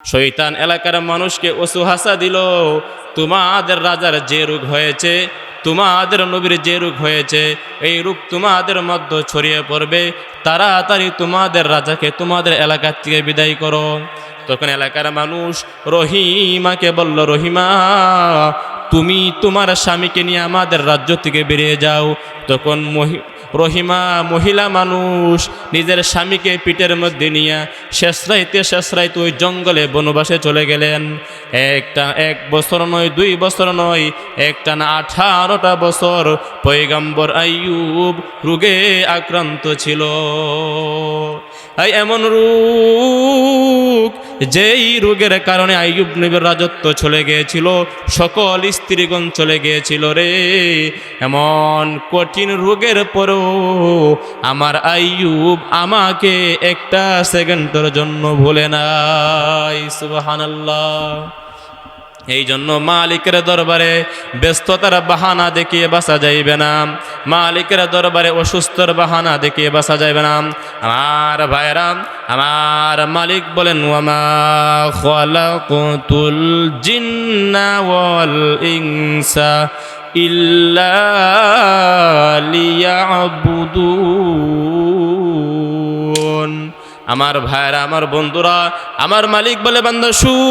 শয়তান এলাকার মানুষকে অসুহাসা দিল, তোমাদের রাজার যে রোগ হয়েছে, তোমাদের নবীর যে রোগ হয়েছে, এই রোগ তোমাদের মধ্যে ছড়িয়ে পড়বে, তাড়াতাড়ি তোমাদের রাজাকে তোমাদের এলাকা থেকে বিদায় করো। তখন এলাকার মানুষ রহিমাকে বলল, রহিমা তুমি তোমার স্বামীকে নিয়ে আমাদের রাজ্য থেকে বেরিয়ে যাও। তখন রহিমা মহিলা মানুষ নিজের স্বামীকে পিঠের মধ্যে নিয়ে শেষরাইতে ওই জঙ্গলে বনবাসে চলে গেলেন। এক বছর নয়, 2 বছর নয়, একটানা 18টা বছর পয়গম্বর আইয়ুব রোগে আক্রান্ত ছিল। এমন রোগ, যেই রোগের কারণে আইয়ুব নবীর রাজত্ব চলে গিয়েছিল, সকল স্ত্রীগণ চলে গিয়েছিল রে। এমন কঠিন রোগের পরেও আমার আইয়ুব আমাকে একটা সেকেন্ডের জন্য ভুলে নাই। সুবহানাল্লাহ। এই জন্য মালিকের দরবারে ব্যস্ততার বাহানা দেখিয়ে বাঁচা যাইবে না, মালিকের দরবারে অসুস্থর বাহানা দেখিয়ে বাঁচা যাইবে না। আমার ভাইরা, আমার মালিক বলেন, ওয়ামা খালাকুতুল জিন্না ওয়াল ইনসা ইল্লা লিয়াবুদুন। আমার ভাইরা, আমার বন্ধুরা, আমার মালিক বলে, বান্দা শুন।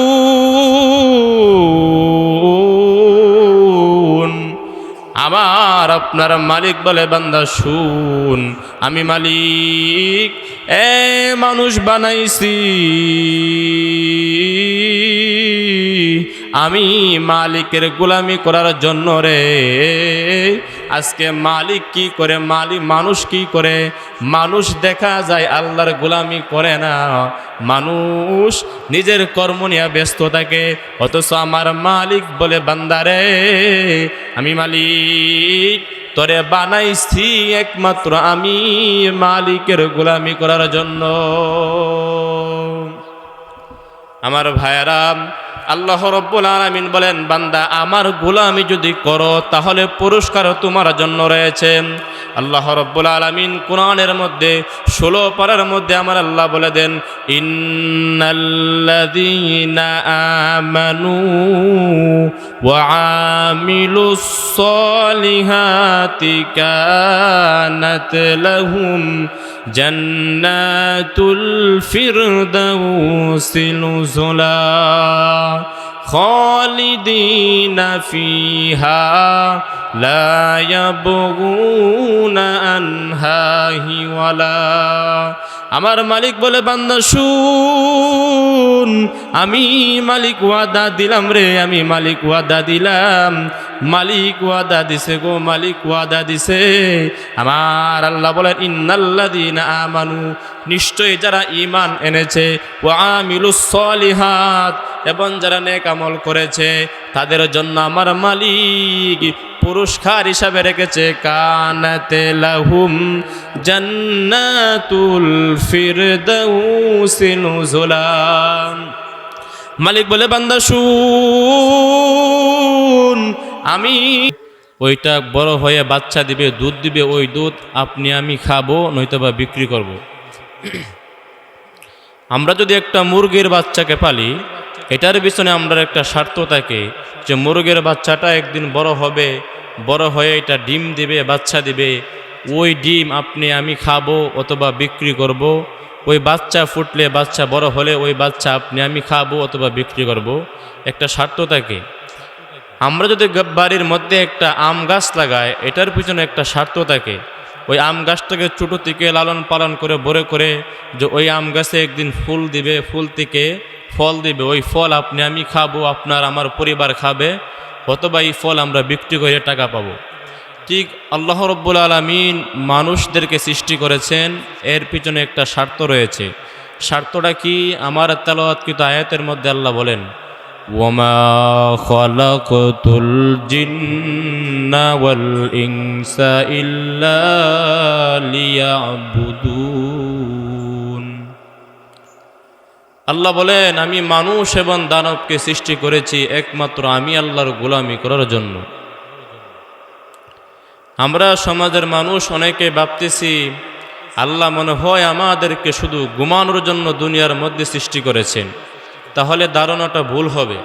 আমার আপনার মালিক বলে, বান্দা শুন, আমি মালিক মানুষ বানাইছি, আমি মালিকের গোলামি করার জন্য রে। আজকে মালিক কি করে, মানুষ কি করে? মানুষ দেখা যায় আল্লাহর গোলামি করে না, মানুষ নিজের কর্ম নিয়ে ব্যস্ত থাকে। অথচ আমার মালিক বলে, বান্দারে আমি মালিক তোরে বানাইছি একমাত্র আমি মালিকের গোলামি করার জন্য। আমার ভাইয়েরা, আল্লাহ রাব্বুল আলামিন বলেন, বান্দা আমার গোলামি যদি করো তাহলে পুরস্কার তোমার জন্য রয়েছে। আল্লাহ রাব্বুল আলামিন কোরআনের মধ্যে 16 পারার মধ্যে আমার আল্লাহ বলে দেন, ইন্নাল্লাযীনা আমানু ওয়া আমিলুস সলিহাতি কানাত লাহুম জান্নাতুল ফিরদাউসি নুজুলা খালিদিনা ফিহা লা ইয়াবগুনা আনহা হিওয়ালা। আমার মালিক বলে, বান্দা শুন, আমি মালিক ওয়াদা দিলাম রে, আমি মালিক ওয়াদা দিলাম। মালিক ওয়াদা দিছে গো, মালিক ওয়াদা দিছে। আমার আল্লাহ বলেন, ইন্নাল্লাযীনা আমানু, নিশ্চয়ই যারা ঈমান এনেছে, ওয়া আমিলুস সলিহাত, এবং যারা নেক আমল করেছে, তাদের জন্য আমার মালিক পুরস্কার হিসাবে রেখেছে কানাতে লাহুম জান্নাতুল ফিরদাউসি নুজুলা। মালিক বলে, বান্দা শুন, আমি ওইটা বড় হয়ে বাচ্চা দিবে, দুধ দিবে, ওই দুধ আপনি আমি খাবো, নয়তোবা বিক্রি করব। আমরা যদি একটা মুরগির বাচ্চাকে পালি, এটার পিছনে আমরা একটা স্বার্থ থাকে যে মুরগির বাচ্চাটা একদিন বড় হবে, বড় হয়ে এটা ডিম দিবে, বাচ্চা দিবে, ওই ডিম আপনি আমি খাবো অথবা বিক্রি করব। ওই বাচ্চা ফুটলে, বাচ্চা বড় হলে ওই বাচ্চা আপনি আমি খাবো অথবা বিক্রি করব, একটা স্বার্থ থাকে। আমরা যদি বাড়ির মধ্যে একটা আম গাছ লাগাই, এটার পিছনে একটা স্বার্থ থাকে। ওই আম গাছটাকে ছোটো থেকে লালন পালন করে বড় করে, যে ওই আম গাছে একদিন ফুল দিবে, ফুল থেকে ফল দিবে, ওই ফল আপনি আমি খাবো, আপনার আমার পরিবার খাবে, অথবা এই ফল আমরা বিক্রি করে টাকা পাবো। ঠিক আল্লাহ রাব্বুল আলামিন মানুষদেরকে সৃষ্টি করেছেন, এর পিছনে একটা স্বার্থ রয়েছে। স্বার্থটা কি? আমার তেলাওয়াতকৃত আয়াতের মধ্যে আল্লাহ বলেন, ওয়ামা খালাকতুল জিন্না ওয়াল ইনসা ইল্লা লিয়াবুদুন। আল্লাহ বলেন, আমি মানুষ এবং দানবকে সৃষ্টি করেছি একমাত্র আমি আল্লাহর গোলামি করার জন্য। আমরা সমাজের মানুষ অনেকে ভাবতেছি আল্লাহ মনে হয় আমাদেরকে শুধু ঘুমানোর জন্য দুনিয়ার মধ্যে সৃষ্টি করেছেন, তাহলে ধারণাটা ভুল হবে।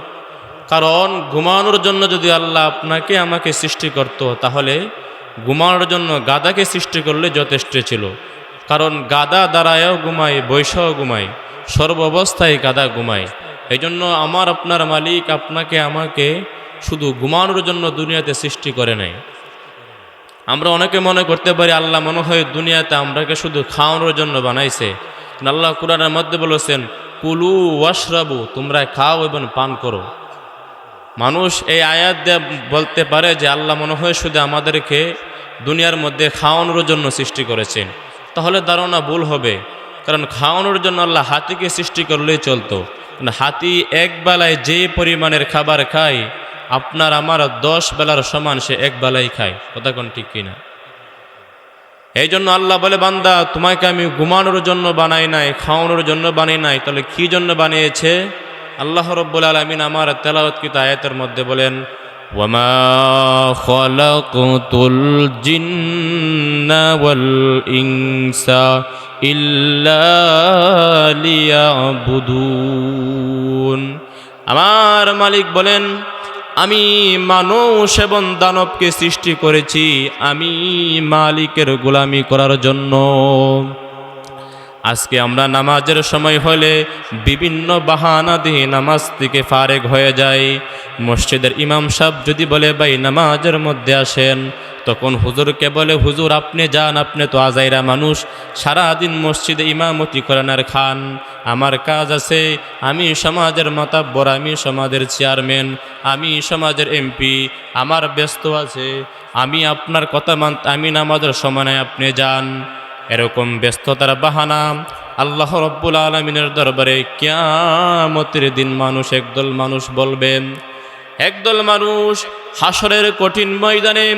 কারণ ঘুমানোর জন্য যদি আল্লাহ আপনাকে আমাকে সৃষ্টি করত, তাহলে ঘুমানোর জন্য গাধাকে সৃষ্টি করলে যথেষ্ট ছিল। কারণ গাধা দাঁড়ায়ও ঘুমায়, বৈশাও ঘুমায়, সর্ব অবস্থায় গাধা ঘুমায়। এই জন্য আমার আপনার মালিক আপনাকে আমাকে শুধু ঘুমানোর জন্য দুনিয়াতে সৃষ্টি করে নাই। আমরা অনেকে মনে করতে পারি আল্লাহ মনে হয় দুনিয়াতে আমরাকে শুধু খাওয়ানোর জন্য বানাইছে। আল্লাহ কুরআনের মধ্যে বলেছেন, কুলু ওয়াশরাবু, তোমরা খাও এবং পান করো। মানুষ এই আয়াত দিয়ে বলতে পারে যে আল্লাহ মনে হয় শুধু আমাদেরকে দুনিয়ার মধ্যে খাওয়ানোর জন্য সৃষ্টি করেছেন। তাহলে ধারণা ভুল হবে। কারণ খাওয়ানোর জন্য আল্লাহ হাতিকে সৃষ্টি করলেই চলতো। হাতি এক বেলায় যে পরিমাণের খাবার খায়, আপনার আমার 10 বেলার সমান সে এক বেলায় খায়। কথা কোন ঠিক কিনা? এই জন্য আল্লাহ বলে, বান্দা তোমাকে আমি ঘুমানোর জন্য বানাই নাই, খাওয়ানোর জন্য বানাই নাই, তাহলে কি জন্য বানিয়েছে? আল্লাহ রাব্বুল আলামিন আমার তেলাওয়াতকৃত আয়াতের মধ্যে বলেন, ওয়ামা খালাকতুল জিন্না ওয়াল ইনসা ইল্লা লিয়াবুদুন। আমার মালিক বলেন, আমি মানুষ এবং দানবকে সৃষ্টি করেছি আমি মালিকের গোলামি করার জন্য। আজকে আমরা নামাজের সময় হলে বিভিন্ন বাহানা দিয়ে নামাজ থেকে ফারেগ হয়ে যাই। মসজিদের ইমাম সাহেব যদি বলে ভাই নামাজের মধ্যে আসেন, তখন হুজুরকে বলে হুজুর আপনি যান, আপনি তো আজাইরা মানুষ, সারাদিন মসজিদে ইমামতি করেন আর খান। আমার কাজ আছে, আমি সমাজের মাতাব্বর, আমি সমাজের চেয়ারম্যান, আমি সমাজের এমপি, আমার ব্যস্ত আছে, আমি আপনার কথা আমি নামাজের সময় নাই, আপনি যান। এরকম ব্যস্ততার বাহানা আল্লাহ রাব্বুল আলামিনের দরবারে কিয়ামতের দিন একদল মানুষ বলবেন, একদল মানুষ হাসরের কঠিন ময়দানে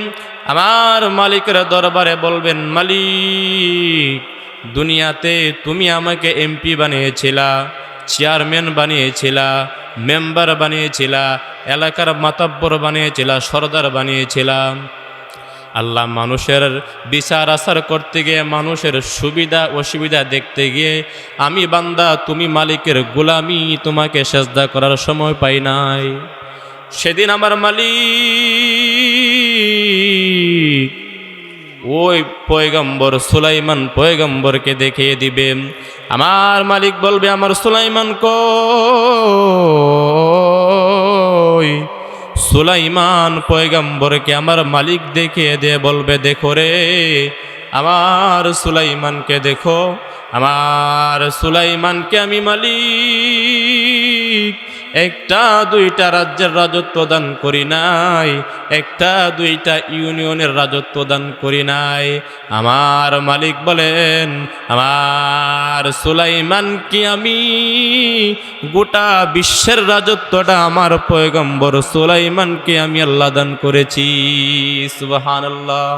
আমার মালিকের দরবারে বলবেন, মালিক দুনিয়াতে তুমি আমাকে এমপি বানিয়েছিলা, চেয়ারম্যান বানিয়েছিলা, মেম্বার বানিয়েছিলা, এলাকার মাতাব্বর বানিয়েছিলা, সরদার বানিয়েছিলা। আল্লাহ মানুষের বিচার আচার করতে গিয়ে, মানুষের সুবিধা অসুবিধা দেখতে গিয়ে আমি বান্দা তুমি মালিকের গোলামি তোমাকে সেজদা করার সময় পাই নাই। সেদিন আমার মালিক ওই পয়গম্বর সুলাইমান পয়গম্বরকে দেখিয়ে দিবে। আমার মালিক বলবে, আমার সুলাইমান কই? সুলাইমান পয়গম্বরকে আমার মালিক দেখিয়ে দিয়ে বলবে, দেখো রে আমার সুলাইমানকে দেখো, আমার সুলাইমানকে আমি মালিক একটা দুইটা রাজ্যের রাজত্ব দান করি নাই, একটা দুইটা ইউনিয়নের রাজত্ব দান করি নাই। আমার মালিক বলেন, আমার সুলাইমানকে আমি গোটা বিশ্বের রাজত্বটা আমার পয়গম্বর সুলাইমানকে আমি আল্লাহ দান করেছি। সুবহানাল্লাহ।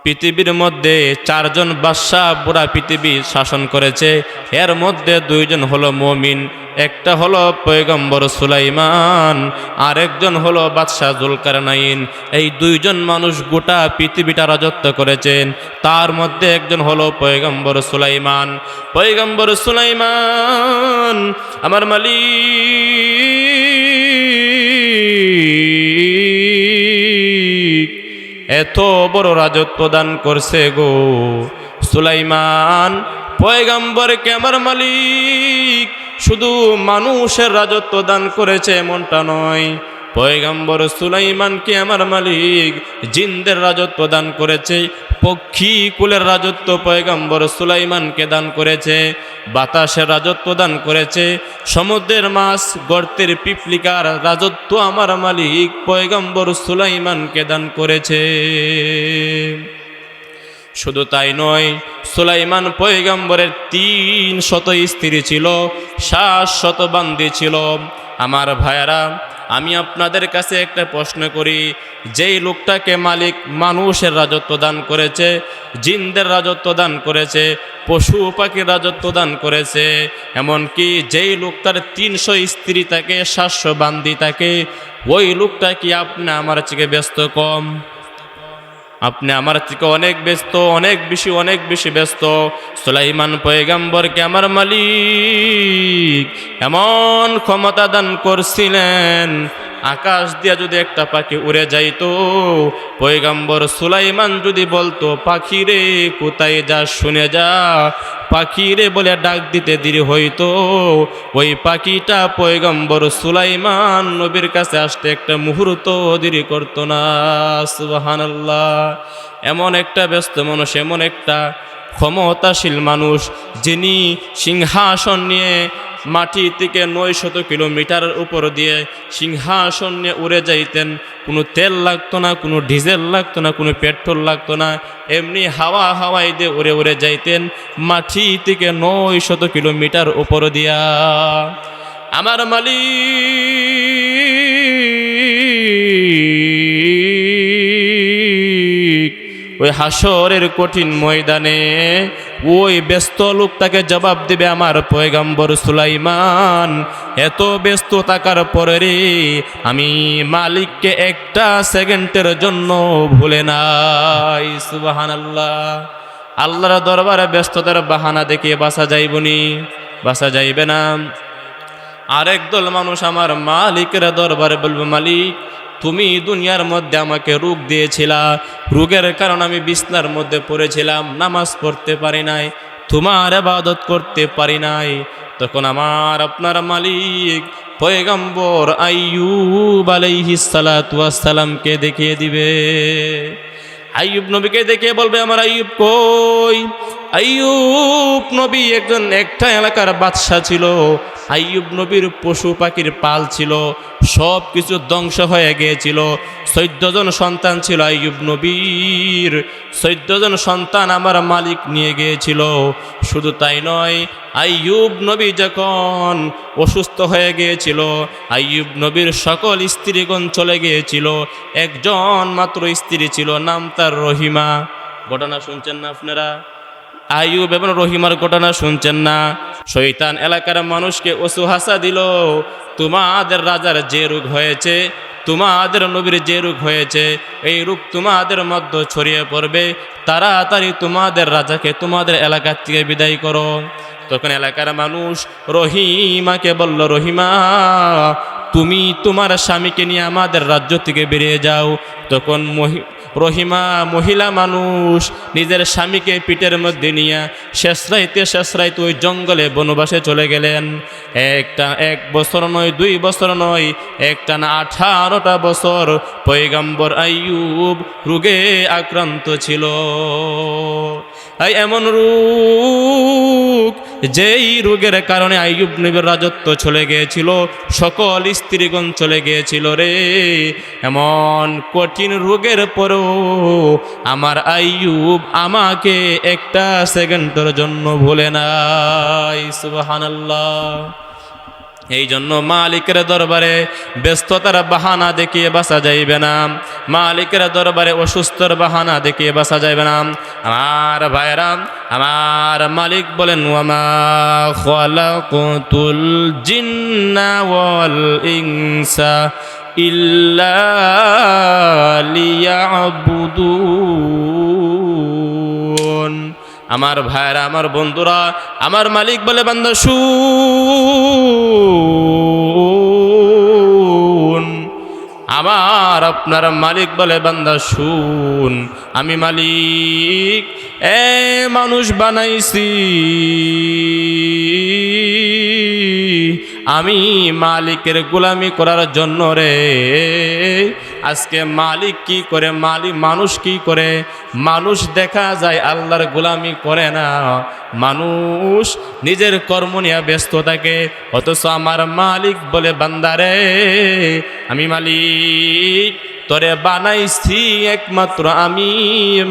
পৃথিবীর মধ্যে 4 জন বাদশাহ পুরা পৃথিবী শাসন করেছে, এর মধ্যে 2 জন হলো মুমিন, একটা হলো পয়গম্বর সুলাইমান, আর একজন হলো বাদশাহ জুলকারনাইন। এই 2 জন মানুষ গোটা পৃথিবীটা রাজত্ব করেছেন, তার মধ্যে একজন হলো পয়গম্বর সুলাইমান। পয়গম্বর সুলাইমান আমার মালিক এত বড় রাজত্ব দান করছে গো। সুলাইমান পয়গম্বরকে আমার মালিক শুধু মানুষের রাজত্ব দান করেছে এমনটা নয়, পয়গম্বর সুলাইমানকে আমার মালিক জিনদের রাজত্ব দান করেছে, পক্ষী কুলের রাজত্ব পয়গম্বর সুলাইমানকে দান করেছে, বাতাসের রাজত্ব দান করেছে, সমুদ্রের মাছ গর্তের পিপলিকার রাজত্ব আমার মালিক পয়গম্বর সুলাইমানকে দান করেছে। শুধু তাই নয়, সুলাইমান পয়গম্বরের 300 স্ত্রী ছিল, 700 বান্দি ছিল। আমার ভাইয়ারা, আমি আপনাদের কাছে একটা প্রশ্ন করি, যেই লোকটাকে মালিক মানুষের রাজত্ব দান করেছে, জিনদের রাজত্ব দান করেছে, পশু পাখির রাজত্ব দান করেছে, এমনকি যেই লোকটার 300 স্ত্রী থাকে, 700 বান্দি থাকে, ওই লোকটা কি আপনি আমার থেকে ব্যস্ত কম? আপনি আমার থেকে অনেক ব্যস্ত, অনেক বেশি ব্যস্ত। সুলাইমান পয়গম্বরকে আমার মালিক এমন ক্ষমতা দান করছিলেন, আকাশ দিয়া যদি একটা পাখি উড়ে যাইতো, পয়গম্বর সুলাইমান যদি বলতো পাখি রে কোথায় যা শুনে যা, পাখি রে বলে ডাক দিতে দেরি হইতো, ওই পাখিটা পয়গম্বর সুলাইমান নবীর কাছে আসতে একটা মুহূর্ত দেরি করতো না। সুবহানাল্লাহ। এমন একটা ব্যস্ত মানুষ, এমন একটা ক্ষমতাশীল মানুষ, যিনি সিংহাসন নিয়ে মাটি থেকে 900 কিলোমিটার উপর দিয়ে সিংহাসন নিয়ে উড়ে যাইতেন। কোনো তেল লাগতো না, কোনো ডিজেল লাগতো না, কোনো পেট্রোল লাগতো না, এমনি হাওয়াই দিয়ে উড়ে যাইতেন মাটি থেকে 900 কিলোমিটার উপর দিয়া। আমার মালিক ওই হাসরের কঠিন ময়দানে ওই ব্যস্ত লোকটাকে জবাব দিবে আমার পয়গম্বর সুলাইমান, এত ব্যস্ত থাকার পরে রে আমি মালিককে একটা সেকেন্ডের জন্য ভুলে নাই। সুবহানাল্লাহ। আল্লাহর দরবারে ব্যস্ততার বাহানা দেখিয়ে বাসা যাইবনি, বাসা যাইবে না। আরেক দল মানুষ আমার মালিকের দরবারে বলবে, মালিক তুমি দুনিয়ার মধ্যে আমাকে রোগ দিয়েছিলা, রোগের কারণে আমি বিছনার মধ্যে পড়েছিলাম, নামাজ পড়তে পারি নাই, তোমার ইবাদত করতে পারি নাই। তখন আমার আপনার মালিক পয়গম্বর আইয়ুব আলাইহিস সালাতু ওয়াস সালামকে দেখিয়ে দিবে। আইয়ুব নবীকে দেখিয়ে বলবে, আমার আইয়ুব কই? আইয়ুব নবী একজন একটা এলাকার বাদশা ছিল। আইয়ুব নবীর পশু পাখির পাল ছিল, সব কিছু ধ্বংস হয়ে গিয়েছিল। 14 জন সন্তান ছিল আইয়ুব নবীর, 14 জন সন্তান আমার মালিক নিয়ে গিয়েছিল। শুধু তাই নয়, আইয়ুব নবী যখন অসুস্থ হয়ে গিয়েছিল, আইয়ুব নবীর সকল স্ত্রীগণ চলে গিয়েছিল, একজন মাত্র স্ত্রী ছিল, নাম তার রহিমা। ঘটনা শুনছেন না আপনারা? আইয়ুব এবং রহিমার ঘটনা শুনছেন না? শয়তান এলাকার মানুষকে অসুহাসা দিল, তোমাদের রাজার যে রোগ হয়েছে, তোমাদের নবীর যে রোগ হয়েছে, এই রোগ তোমাদের মধ্যে ছড়িয়ে পড়বে, তাড়াতাড়ি তোমাদের রাজাকে তোমাদের এলাকা থেকে বিদায় করো। তখন এলাকার মানুষ রহিমাকে বলল, রহিমা তুমি তোমার স্বামীকে নিয়ে আমাদের রাজ্য থেকে বেরিয়ে যাও। তখন রহিমা মহিলা মানুষ নিজের স্বামীকে পিঠের মধ্যে নিয়ে শেষ রাইতে ওই জঙ্গলে বনবাসে চলে গেলেন। এক বছর নয়, 2 বছর নয়, একটা না 18টা বছর পয়গম্বর আইয়ুব রোগে আক্রান্ত ছিল। এমন রোগ, যেই রোগের কারণে আইয়ুব নবীর রাজত্ব চলে গিয়েছিল, সকল স্ত্রীগণ চলে গিয়েছিল রে। এমন কঠিন রোগের পরেও আমার আইয়ুব আমাকে একটা সেকেন্ডের জন্য ভুলে নাই। সুবহানাল্লাহ। এই জন্য মালিকের দরবারে ব্যস্ততার বাহানা দেখিয়ে বাসা যাইবে না, মালিকের দরবারে অসুস্থর বাহানা দেখিয়ে বাসা যাইবে না। আমার ভাইরা, আমার মালিক বলেন, ওয়ামা খালাকুতুল জিন্না ওয়াল ইনসা ইল্লা লিয়াবুদুন। আমার ভাইরা, আমার বন্ধুরা, আমার মালিক বলে, বান্দা শুন। আমার আপনার মালিক বলে, বান্দা শুন, আমি মালিক মানুষ বানাইছি, আমি মালিকের গোলামি করার জন্য রে। আজকে মালিক কি করে, মানুষ কি করে? মানুষ দেখা যায় আল্লাহর গোলামি করে না, মানুষ নিজের কর্ম নিয়ে ব্যস্ত থাকে। অথচ আমার মালিক বলে, বান্দারে আমি মালিক তোরে বানাইছি একমাত্র আমি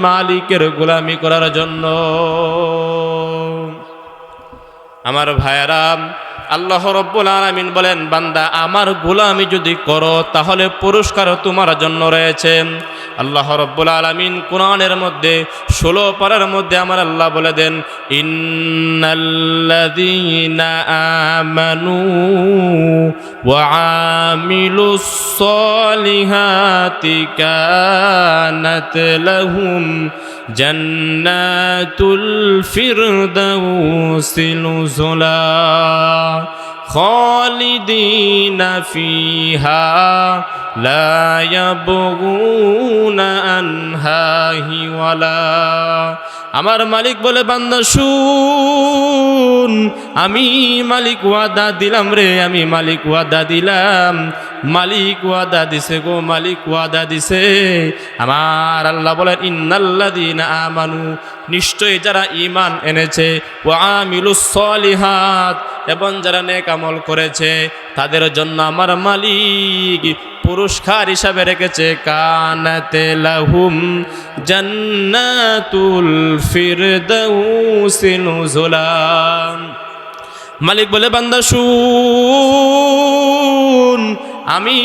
মালিকের গোলামি করার জন্য। আমার ভাইয়েরা, আল্লাহ রাব্বুল আলামিন বলেন, বান্দা আমার গোলামি যদি করো তাহলে পুরস্কার তোমার জন্য রয়েছে। আল্লাহ রাব্বুল আলামিন কোরআনের মধ্যে 16 পারার মধ্যে আমার আল্লাহ বলে দেন, ইন্নাল্লাযীনা আমানু ওয়া আমিলুস সলিহাতি কানাত লাহুম জান্নাতুল ফিরদাউসি নুজুলা খালিদিনা ফিহা লা ইয়াবগুনা আনহা হিওয়ালা। আমার মালিক বলে, বান্দা শুন, আমি মালিক ওয়াদা দিলাম রে, আমি মালিক ওয়াদা দিলাম। মালিক ওয়াদা দিছে গো, মালিক ওয়াদা দিছে। আমার আল্লাহ বলেন, ইন্নাল্লাযীনা আমানু, নিশ্চয়ই যারা ঈমান এনেছে, ওয়া আমিলুস সলিহাত, এবং যারা নেক আমল করেছে, তাদের জন্য আমার মালিক পুরস্কার হিসাবে রেখেছে কানাতে লাহুম জান্নাতুল ফিরদাউসি নুজুলা। মালিক বলে, বান্দা শুন, আমি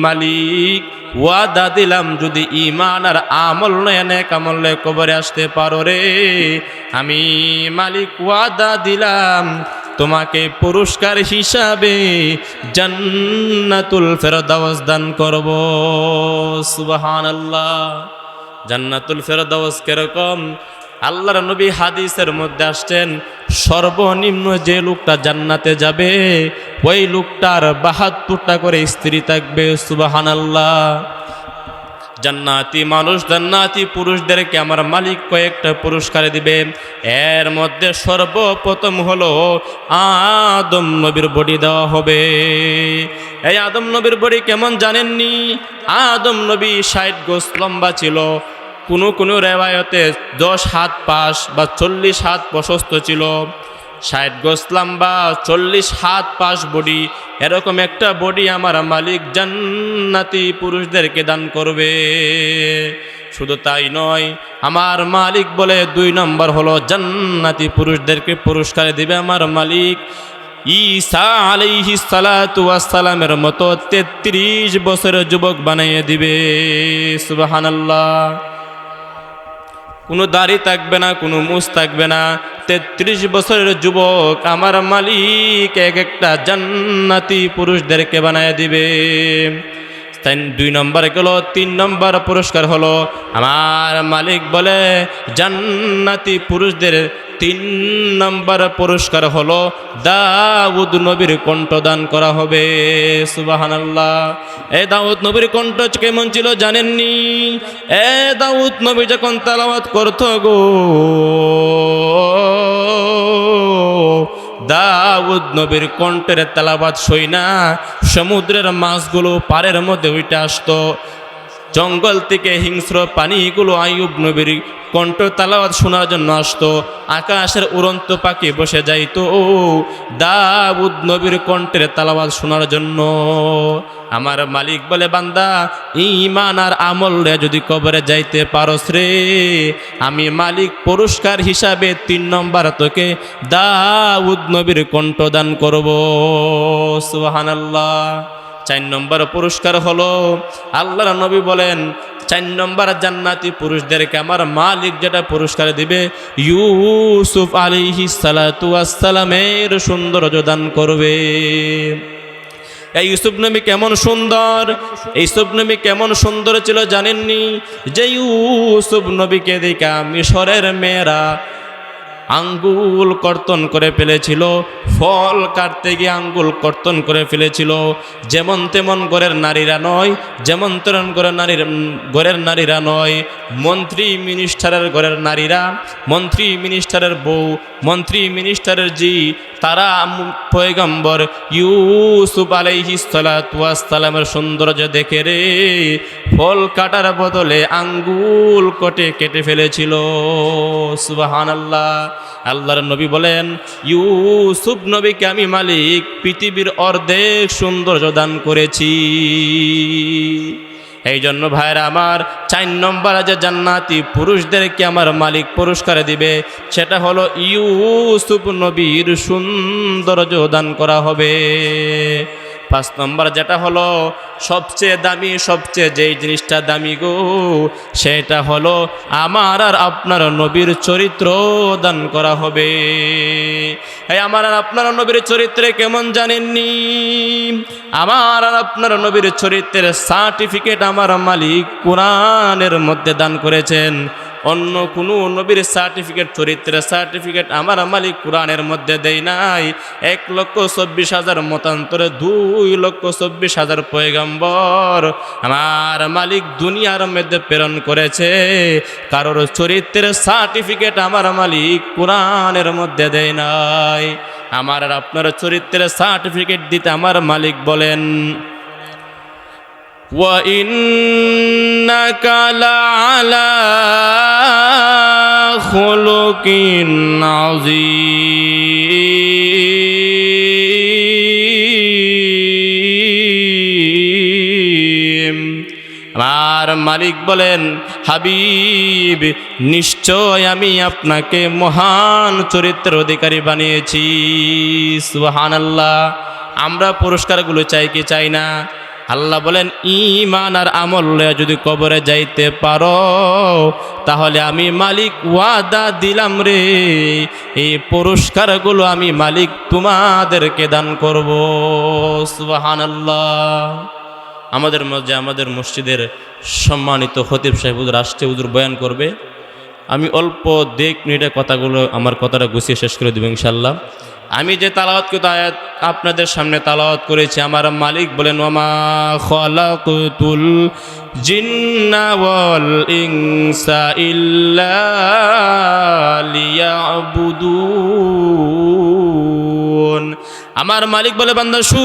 মালিক ওয়াদা দিলাম, যদি ঈমান আর আমল নয় নেক আমল নয় কবরে আসতে পারো রে, আমি মালিক ওয়াদা দিলাম তোমাকে পুরস্কার হিসাবে জান্নাতুল ফেরদাউস দান করব। সুবহানাল্লাহ। জান্নাতুল ফেরদাউস কিরকম? আল্লাহর নবী হাদিসের মধ্যে আসছেন, সর্বনিম্ন যে লোকটা জান্নাতে যাবে ওই লোকটার 72টা করে স্ত্রী থাকবে। সুবহানাল্লাহ। জান্নাতি মানুষ, জান্নাতি পুরুষদেরকে আমার মালিক কয়েকটা পুরস্কার দিবে। এর মধ্যে সর্বপ্রথম হলো আদম নবীর বডি দেওয়া হবে। এই আদম নবীর বডি কেমন জানেননি? আদম নবী 60 গজ লম্বা ছিল, কোনো রেওয়ায়তে 10 হাত পাশ বা 40 হাত প্রশস্ত ছিল। 60 গজ লম্বা, 40 হাত পাশ বডি, এরকম একটা বডি আমার মালিক জান্নাতি পুরুষদেরকে দান করবে। শুধু তাই নয়, আমার মালিক বলে 2 নম্বর হলো জান্নাতি পুরুষদেরকে পুরস্কার দিবে আমার মালিক ঈসা আলাইহিস সালাতু ওয়াস সালামের মতো 33 বছরের যুবক বানিয়ে দিবে। সুবহানাল্লাহ। কোনো দাড়ি থাকবে না, কোনো মুছ থাকবে না, 33 বছরের যুবক আমার মালিক এক একটা জান্নাতি পুরুষদেরকে বানায় দিবে। 2 নম্বর গেল। 3 নম্বর পুরস্কার হলো আমার মালিক বলে জান্নাতি পুরুষদের 3 নম্বর পুরস্কার হলো দাউদ নবীর কণ্ঠ দান করা হবে। সুবহানাল্লাহ। এই দাউদ নবীর কণ্ঠ কেমন ছিল জানেননি? দাউদ নবী যখন তেলাওয়াত করত গো, দাউদ নবীর কণ্ঠের তেলাওয়াত শুইনা সমুদ্রের মাছগুলো পাড়ের মধ্যে উঠে আসতো। জঙ্গল থেকে হিংস্র প্রাণীগুলো আইয়ুব নবীর কণ্ঠ তেলাওয়াত শোনার জন্য আসতো। আকাশের উড়ন্ত পাখি বসে যাইতো দাউদ নবীর কণ্ঠের তেলাওয়াত শোনার জন্য। আমার মালিক বলে, বান্দা ঈমান আর আমল রে যদি কবরে যাইতে পারস রে, আমি মালিক পুরস্কার হিসাবে 3 নম্বর তোকে দাউদ নবীর কণ্ঠ দান করব। সুবহানাল্লাহ। 4 নম্বর পুরস্কার হলো আল্লাহর নবী বলেন 4 নম্বর জান্নাতি পুরুষদেরকে আমার মালিক যেটা পুরস্কার দিবে, ইউসুফ আলাইহিস সালাতু ওয়াস সালামের সৌন্দর্য দান করবে। এই ইউসুফ নবী কেমন সুন্দর, ইউসুফ নবী কেমন সুন্দর ছিল জানেননি? যে ইউসুফ নবীকে দেখা মিশরের মেয়েরা আঙ্গুল কর্তন করে ফেলেছিল, ফল কাটতে গিয়ে আঙ্গুল কর্তন করে ফেলেছিল। যেমন তেমন ঘরের নারীরা নয়, যেমন তেমন ঘরের নারীরা নয়, মন্ত্রী মিনিস্টারের ঘরের নারীরা, মন্ত্রী মিনিস্টারের বউ, মন্ত্রী মিনিস্টারের জি, তারা পয়গম্বর ইউসুফ আলাইহিস সালাতু ওয়াস সালামের সৌন্দর্য দেখে রে ফল কাটার বদলে আঙ্গুল কেটে ফেলেছিল। সুবহানাল্লাহ। আল্লাহর নবী বলেন, ইউসুফ নবীকে আমি মালিক পৃথিবীর অর্ধেক সৌন্দর্য দান করেছি। এই জন্য ভাইরা আমার 4 নম্বরে যে জান্নাতি পুরুষদেরকে আমার মালিক পুরস্কার দিবে সেটা হলো ইউসুফ নবীর সৌন্দর্য দান করা হবে। 5 নম্বর যেটা হলো সবচেয়ে দামি, সবচেয়ে যেই জিনিসটা দামি গো, সেটা হলো আমার আর আপনার নবীর চরিত্র দান করা হবে। এই আমার আর আপনার নবীর চরিত্রে কেমন জানেননি? আমার আর আপনার নবীর চরিত্রের সার্টিফিকেট আমার মালিক কোরআনের মধ্যে দান করেছেন। অন্য কোনো নবীর সার্টিফিকেট, চরিত্রের সার্টিফিকেট আমার মালিক কোরআনের মধ্যে দেয় নাই। 1,24,000 মতান্তরে 2,24,000 পয়গম্বর আমার মালিক দুনিয়ার মধ্যে প্রেরণ করেছে। কারোর চরিত্রের সার্টিফিকেট আমার মালিক কোরআনের মধ্যে দেয় নাই। আমার আর আপনার চরিত্রের সার্টিফিকেট দিতে আমার মালিক বলেন, وَإِنَّكَ لَعَلَى خُلُقٍ عَظِيمٍ। আমার মালিক বলেন, হাবিব নিশ্চয় আমি আপনাকে মহান চরিত্রের অধিকারী বানিয়েছি। সুবহানাল্লাহ। আমরা পুরস্কারগুলো চাই কি চাই না? আল্লাহ বলেন, ঈমান আর আমল লয়ে যদি কবরে যাইতে পারো তাহলে আমি মালিক ওয়াদা দিলাম রে, এই পুরস্কারগুলো আমি মালিক তোমাদেরকে দান করব। সুবহানাল্লাহ। আমাদের মধ্যে আমাদের মসজিদের সম্মানিত খতিব সাহেব হুজুর আসছে, হুজুর বয়ান করবে। আমি অল্প 2 মিনিটের কথাগুলো আমার কথাটা গুছিয়ে শেষ করে দেব ইনশাল্লাহ। আমি যে তালাওয়াতকৃত আয়াত আপনাদের সামনে তালাওয়াত করেছি, আমার মালিক বলেন, ওয়ামা খালাকতুল জিন্না ওয়াল ইনসা ইল্লা লিয়াবুদুন। আমার মালিক বলে, বান্দা শুন,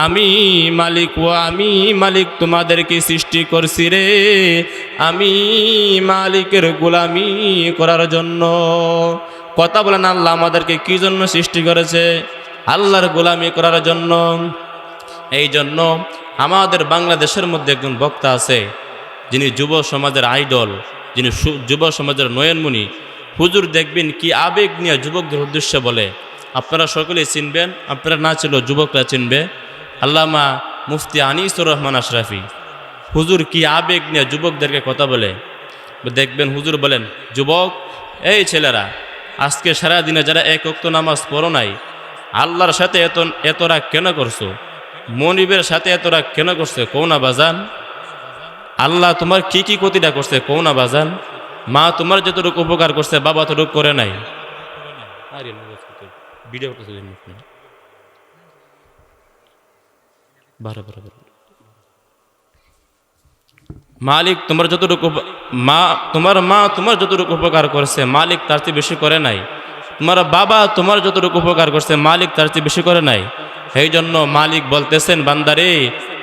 আমি মালিক আমি মালিক তোমাদেরকে সৃষ্টি করছি রে, আমি মালিকের গোলামি করার জন্য। কথা বলেন, আল্লাহ আমাদেরকে কি জন্য সৃষ্টি করেছে? আল্লাহর গোলামি করার জন্য। এই জন্য আমাদের বাংলাদেশের মধ্যে একজন বক্তা আছে, যিনি যুব সমাজের আইডল, যিনি যুব সমাজের নয়নমণি। হুজুর দেখবেন কি আবেগ নিয়ে যুবকদের উদ্দেশ্যে বলে, আপনারা সকলেই চিনবেন, আপনারা না ছিল যুবকরা চিনবে। আল্লামা মুফতি আনিসুর রহমান আশরাফি হুজুর কি আবেগ নিয়ে যুবকদেরকে কথা বলে। দেখবেন হুজুর বলেন, যুবক, এই ছেলেরা, আজকে সারা দিনে যারা 1 ওয়াক্ত নামাজ পড়ো নাই, আল্লাহর সাথে এত রাগ কেন করছো? মনিবের সাথে এত রাগ কেন করছে? কও না বাজান। আল্লাহ তোমার কি কি ক্ষতিটা করছে কও না বাজান। মা তোমার যতটুকু উপকার করছে বাবা ততটুকু করে নাই। ভিডিও মালিক তোমার যতটুকু তোমার মা তোমার যতটুকু উপকার করছে মালিক তার চেয়ে বেশি করে নাই। তোমার বাবা তোমার যতটুকু উপকার করছে মালিক তার চেয়ে বেশি করে নাই। এই জন্য মালিক বলতেছেন, বান্দারে,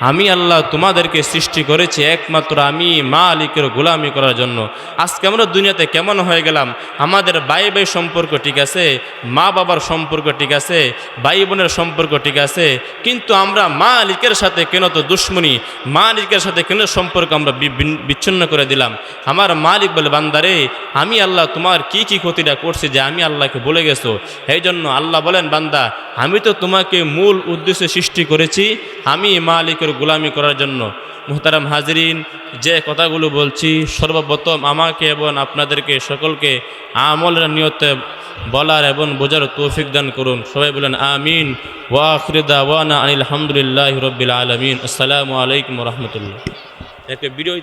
আমি আল্লাহ তোমাদেরকে সৃষ্টি করেছি একমাত্র আমি মালিকের গোলামি করার জন্য। আজকে আমরা দুনিয়াতে কেমন হয়ে গেলাম? আমাদের ভাই ভাই সম্পর্ক ঠিক আছে, মা বাবার সম্পর্ক ঠিক আছে, ভাই বোনের সম্পর্ক ঠিক আছে, কিন্তু আমরা মালিকের সাথে কেন তো দুশ্মনী, মালিকের সাথে কেন সম্পর্ক আমরা বিচ্ছিন্ন করে দিলাম। আমার মালিক বলে, বান্দারে, আমি আল্লাহ তোমার কি কি ক্ষতিটা করছি যে আমি আল্লাহকে বলে গেছো। এই জন্য আল্লাহ বলেন, বান্দা, আমি তো তোমাকে মূল উদ্দেশ্যে সৃষ্টি করেছি আমি মালিকের গোলামি করার জন্য। মুহতারাম হাজরিন, যে কথাগুলো বলছি সর্বপ্রথম আমাকে এবং আপনাদেরকে সকলকে আমলের নিয়তে বলার এবং বোঝার তৌফিক দান করুন। সবাই বলেন আমিন। ওয়া আখিরু দাওয়ানা আনিল হামদুলিল্লাহি রাব্বিল আলামিন। আসসালামু আলাইকুম ওয়া রাহমাতুল্লাহ। একটা ভিডিও